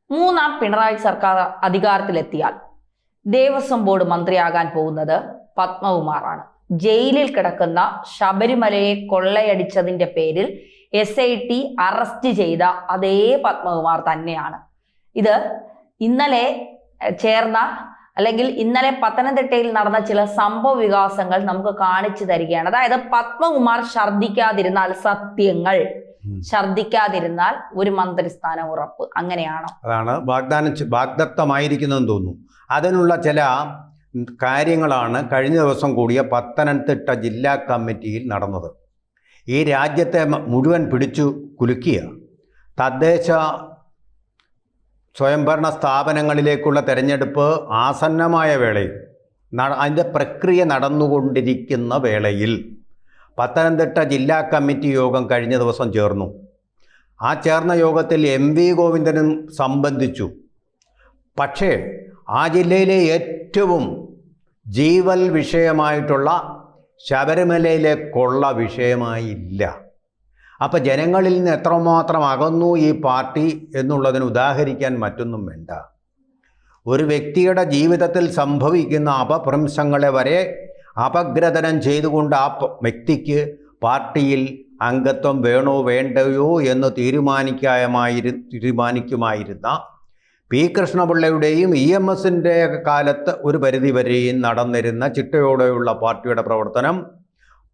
മൂന്നാം പിണറായി സർക്കാർ അധികാരത്തിലെത്തിയാൽ ദേവസ്വം ബോർഡ് മന്ത്രിയാകാൻ പോകുന്നത് പത്മകുമാറാണ്. ജയിലിൽ കിടക്കുന്ന ശബരിമലയെ കൊള്ളയടിച്ചതിന്റെ പേരിൽ SIT അറസ്റ്റ് ചെയ്ത അതേ പത്മകുമാർ തന്നെയാണ്. ഇത് ഇന്നലെ ചേർന്ന അല്ലെങ്കിൽ ഇന്നലെ പത്തനംതിട്ടയിൽ നടന്ന ചില സംഭവ വികാസങ്ങൾ നമുക്ക് കാണിച്ചു തരികയാണ്. അതായത് പത്മകുമാർ ഛർദിക്കാതിരുന്നാൽ ഒരു മന്ത്രിസ്ഥാനം ഉറപ്പ്, അങ്ങനെയാണോ? അതാണ് വാഗ്ദത്തമായിരിക്കുന്നതെന്ന് തോന്നുന്നു. അതിനുള്ള ചില കാര്യങ്ങളാണ് കഴിഞ്ഞ ദിവസം കൂടിയ പത്തനംതിട്ട ജില്ലാ കമ്മിറ്റിയിൽ നടന്നത്. ഈ രാജ്യത്തെ മുഴുവൻ പിടിച്ചു കുലുക്കിയ തദ്ദേശ സ്വയംഭരണ സ്ഥാപനങ്ങളിലേക്കുള്ള തെരഞ്ഞെടുപ്പ് ആസന്നമായ വേളയിൽ അതിൻ്റെ പ്രക്രിയ നടന്നുകൊണ്ടിരിക്കുന്ന വേളയിൽ പത്തനംതിട്ട ജില്ലാ കമ്മിറ്റി യോഗം കഴിഞ്ഞ ദിവസം ചേർന്നു. ആ ചേർന്ന യോഗത്തിൽ MV ഗോവിന്ദനും സംബന്ധിച്ചു. പക്ഷേ ആ ജില്ലയിലെ ഏറ്റവും ജീവൽ വിഷയമായിട്ടുള്ള ശബരിമലയിലെ കൊള്ള വിഷയമായില്ല. അപ്പോൾ ജനങ്ങളിൽ നിന്ന് എത്രമാത്രം അകന്നു ഈ പാർട്ടി എന്നുള്ളതിന് ഉദാഹരിക്കാൻ മറ്റൊന്നും വേണ്ട. ഒരു വ്യക്തിയുടെ ജീവിതത്തിൽ സംഭവിക്കുന്ന അപഭ്രംശങ്ങളെ വരെ അപഗ്രഥനം ചെയ്തുകൊണ്ട് ആ വ്യക്തിക്ക് പാർട്ടിയിൽ അംഗത്വം വേണോ വേണ്ടയോ എന്ന് തീരുമാനിക്കുമായിരുന്ന P. കൃഷ്ണപിള്ളയുടെയും EMSൻ്റെ കാലത്ത് ഒരു പരിധിവരെയും നടന്നിരുന്ന ചിട്ടയോടെയുള്ള പാർട്ടിയുടെ പ്രവർത്തനം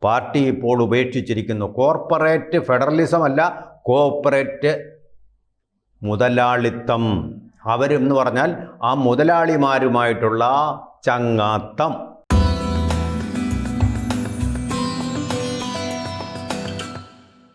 പാർട്ടി ഇപ്പോൾ ഉപേക്ഷിച്ചിരിക്കുന്നു. കോർപ്പറേറ്റ് ഫെഡറലിസം അല്ല, കോർപ്പറേറ്റ് മുതലാളിത്തം. അവരെന്ന് പറഞ്ഞാൽ ആ മുതലാളിമാരുമായിട്ടുള്ള ചങ്ങാത്തം.